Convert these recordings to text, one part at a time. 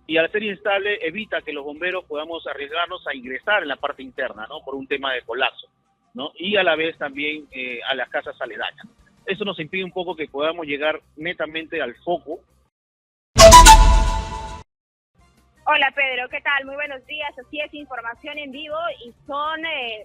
y al ser inestable evita que los bomberos podamos arriesgarnos a ingresar en la parte interna, ¿no? Por un tema de colapso, ¿no? Y a la vez también a las casas aledañas. Eso nos impide un poco que podamos llegar netamente al foco. Hola Pedro, ¿qué tal? Muy buenos días. Así es, información en vivo y son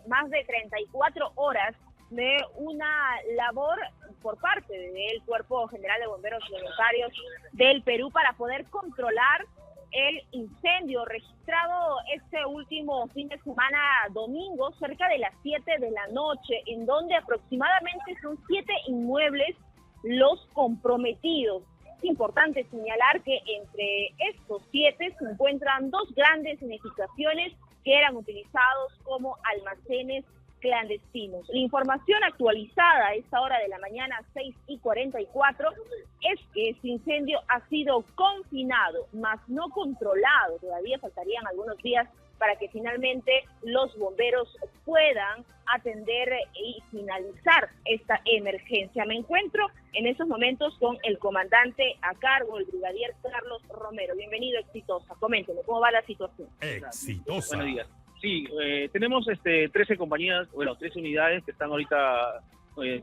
más de 34 horas de una labor por parte del Cuerpo General de Bomberos Voluntarios del Perú para poder controlar el incendio registrado este último fin de semana domingo cerca de las 7 de la noche, en donde aproximadamente son 7 inmuebles los comprometidos. Es importante señalar que entre estos 7 se encuentran 2 grandes edificaciones que eran utilizados como almacenes clandestinos. La información actualizada a esta hora de la mañana, 6:44, es que este incendio ha sido confinado, mas no controlado. Todavía faltarían algunos días para que finalmente los bomberos puedan atender y finalizar esta emergencia. Me encuentro en estos momentos con el comandante a cargo, el brigadier Carlos Romero. Bienvenido, Exitosa. Coménteme, ¿cómo va la situación? Exitosa. Buenos días. Sí, tenemos 13 compañías, 13 unidades que están ahorita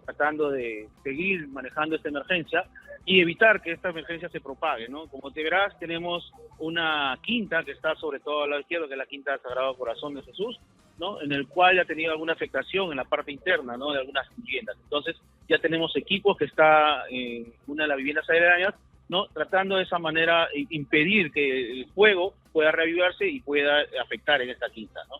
tratando de seguir manejando esta emergencia y evitar que esta emergencia se propague, ¿no? Como te verás, tenemos una quinta que está sobre todo al lado izquierdo, que es la quinta Sagrado Corazón de Jesús, ¿no? En el cual ya ha tenido alguna afectación en la parte interna, ¿no? De algunas viviendas. Entonces, ya tenemos equipos que está en una de las viviendas aledañas, ¿no? Tratando de esa manera impedir que el fuego pueda reavivarse y pueda afectar en esta quinta, ¿no?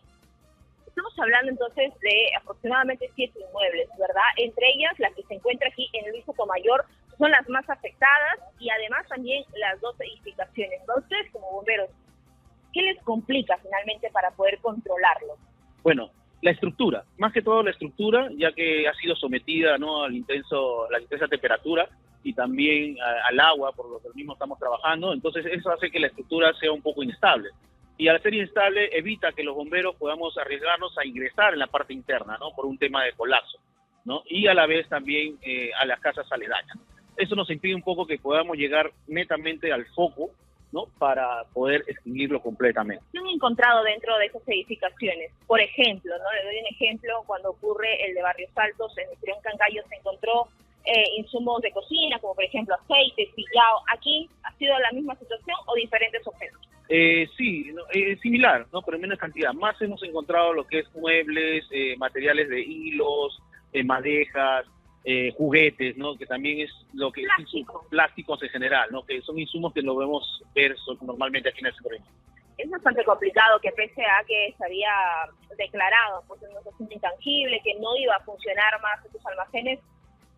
Estamos hablando entonces de aproximadamente 7 inmuebles, ¿verdad? Entre ellas, la que se encuentra aquí en Luis Sotomayor, son las más afectadas y además también las 2 edificaciones. ¿No? Ustedes como bomberos, ¿qué les complica finalmente para poder controlarlo? Bueno, la estructura, más que todo la estructura, ya que ha sido sometida, ¿no? La intensa temperatura y también al agua, por lo que mismo estamos trabajando, entonces eso hace que la estructura sea un poco inestable. Y al ser inestable evita que los bomberos podamos arriesgarnos a ingresar en la parte interna, ¿no? Por un tema de colapso, ¿no? Y a la vez también a las casas aledañas. Eso nos impide un poco que podamos llegar netamente al foco, ¿no? Para poder extinguirlo completamente. ¿Qué han encontrado dentro de esas edificaciones? Por ejemplo, ¿no? Le doy un ejemplo, cuando ocurre el de Barrios Altos, en el Trión Cangallo se encontró insumos de cocina, como por ejemplo aceite, sillao. ¿Aquí ha sido la misma situación o diferentes objetos? Sí, similar, ¿no? Pero en menos cantidad. Más hemos encontrado lo que es muebles, materiales de hilos, madejas, juguetes, ¿no? Que también es lo que Plástico. Plásticos en general, ¿no? Que son insumos que lo vemos ver normalmente aquí en el sector. Es bastante complicado que pese a que se había declarado pues una situación intangible, que no iba a funcionar más estos almacenes,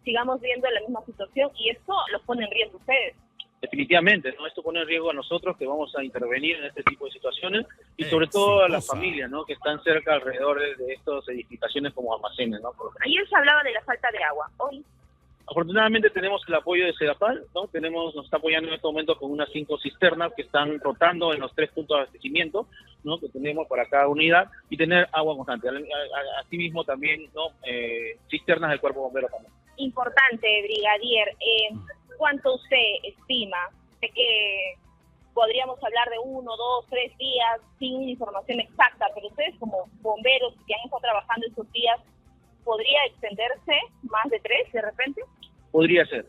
sigamos viendo la misma situación y esto los pone en riesgo ustedes. Definitivamente, ¿no? Esto pone en riesgo a nosotros que vamos a intervenir en este tipo de situaciones y sobre todo a las familias, ¿no? Que están cerca alrededor de estas edificaciones como almacenes, ¿no? Ayer se hablaba de la falta de agua, hoy. Afortunadamente tenemos el apoyo de Sedapal, ¿no? Nos está apoyando en este momento con unas 5 cisternas que están rotando en los 3 puntos de abastecimiento, ¿no? Que tenemos para cada unidad y tener agua constante. Asimismo también, ¿no? Cisternas del Cuerpo Bombero también. Importante, brigadier. ¿Cuánto usted estima de que podríamos hablar de 1, 2, 3 días sin una información exacta? Pero ustedes como bomberos que han estado trabajando estos días, ¿podría extenderse más de 3 de repente? Podría ser.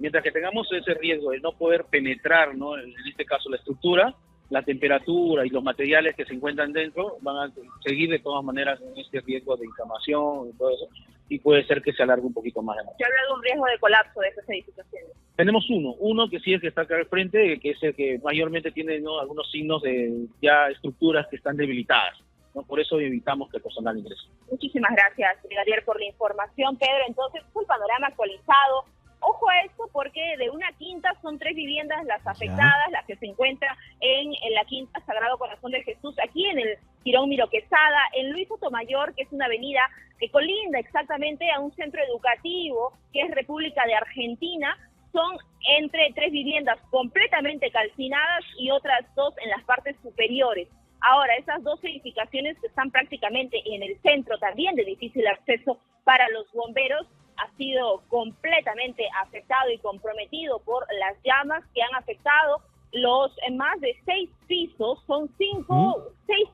Mientras que tengamos ese riesgo de no poder penetrar, ¿no? En este caso la estructura, la temperatura y los materiales que se encuentran dentro van a seguir de todas maneras en este riesgo de inflamación y todo eso, y puede ser que se alargue un poquito más. ¿Se habla de un riesgo de colapso de esas edificaciones? Tenemos uno que sí es que está acá al frente, que es el que mayormente tiene, ¿no? Algunos signos de ya estructuras que están debilitadas, ¿no? Por eso evitamos que el personal ingrese. Muchísimas gracias, brigadier, por la información. Pedro, entonces, el panorama actualizado. Ojo a esto porque de una quinta son 3 viviendas las afectadas, las que se encuentran en la quinta Sagrado Corazón de Jesús, aquí en el Jirón Miro Quesada, en Luis Sotomayor, que es una avenida que colinda exactamente a un centro educativo que es República de Argentina. Son entre 3 viviendas completamente calcinadas y otras 2 en las partes superiores. Ahora, esas 2 edificaciones que están prácticamente en el centro también de difícil acceso para los bomberos, ha sido completamente afectado y comprometido por las llamas que han afectado los más de 6 pisos, son 6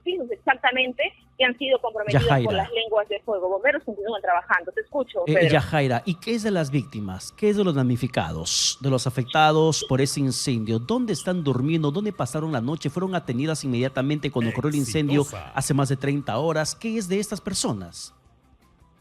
pisos exactamente, que han sido comprometidos por las lenguas de fuego. Bomberos continúan trabajando. Te escucho, Pedro. Yajaira, ¿y qué es de las víctimas? ¿Qué es de los damnificados? ¿De los afectados por ese incendio? ¿Dónde están durmiendo? ¿Dónde pasaron la noche? ¿Fueron atendidas inmediatamente cuando ocurrió el incendio hace más de 30 horas? ¿Qué es de estas personas?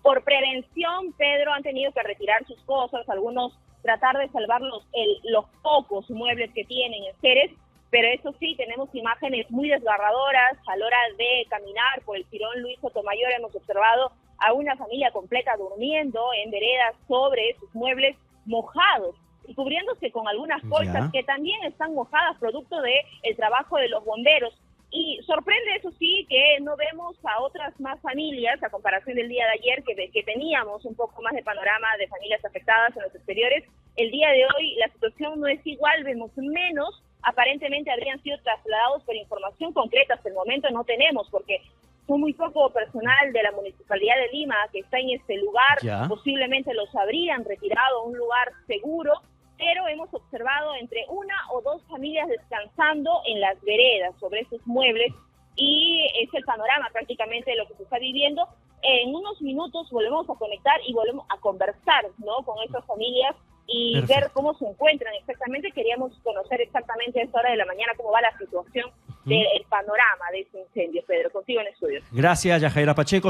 Por prevención, Pedro, han tenido que retirar sus cosas, algunos tratar de salvar los pocos muebles que tienen en Ceres, pero eso sí, tenemos imágenes muy desgarradoras. A la hora de caminar por el Jirón Luis Sotomayor hemos observado a una familia completa durmiendo en veredas sobre sus muebles mojados y cubriéndose con algunas colchas que también están mojadas producto del trabajo de los bomberos. Y sorprende, eso sí, que no vemos a otras más familias, a comparación del día de ayer, que teníamos un poco más de panorama de familias afectadas en los exteriores. El día de hoy la situación no es igual, vemos menos. Aparentemente habrían sido trasladados, pero información concreta hasta el momento no tenemos, porque son muy poco personal de la Municipalidad de Lima que está en este lugar. Posiblemente los habrían retirado a un lugar seguro, pero hemos observado entre 1 o 2 familias descansando en las veredas sobre esos muebles, y es el panorama prácticamente de lo que se está viviendo. En unos minutos volvemos a conectar y volvemos a conversar, ¿no?, con esas familias y ver cómo se encuentran exactamente. Queríamos conocer exactamente a esta hora de la mañana cómo va la situación del panorama de ese incendio. Pedro, contigo en estudio. Gracias, Yajaira Pacheco.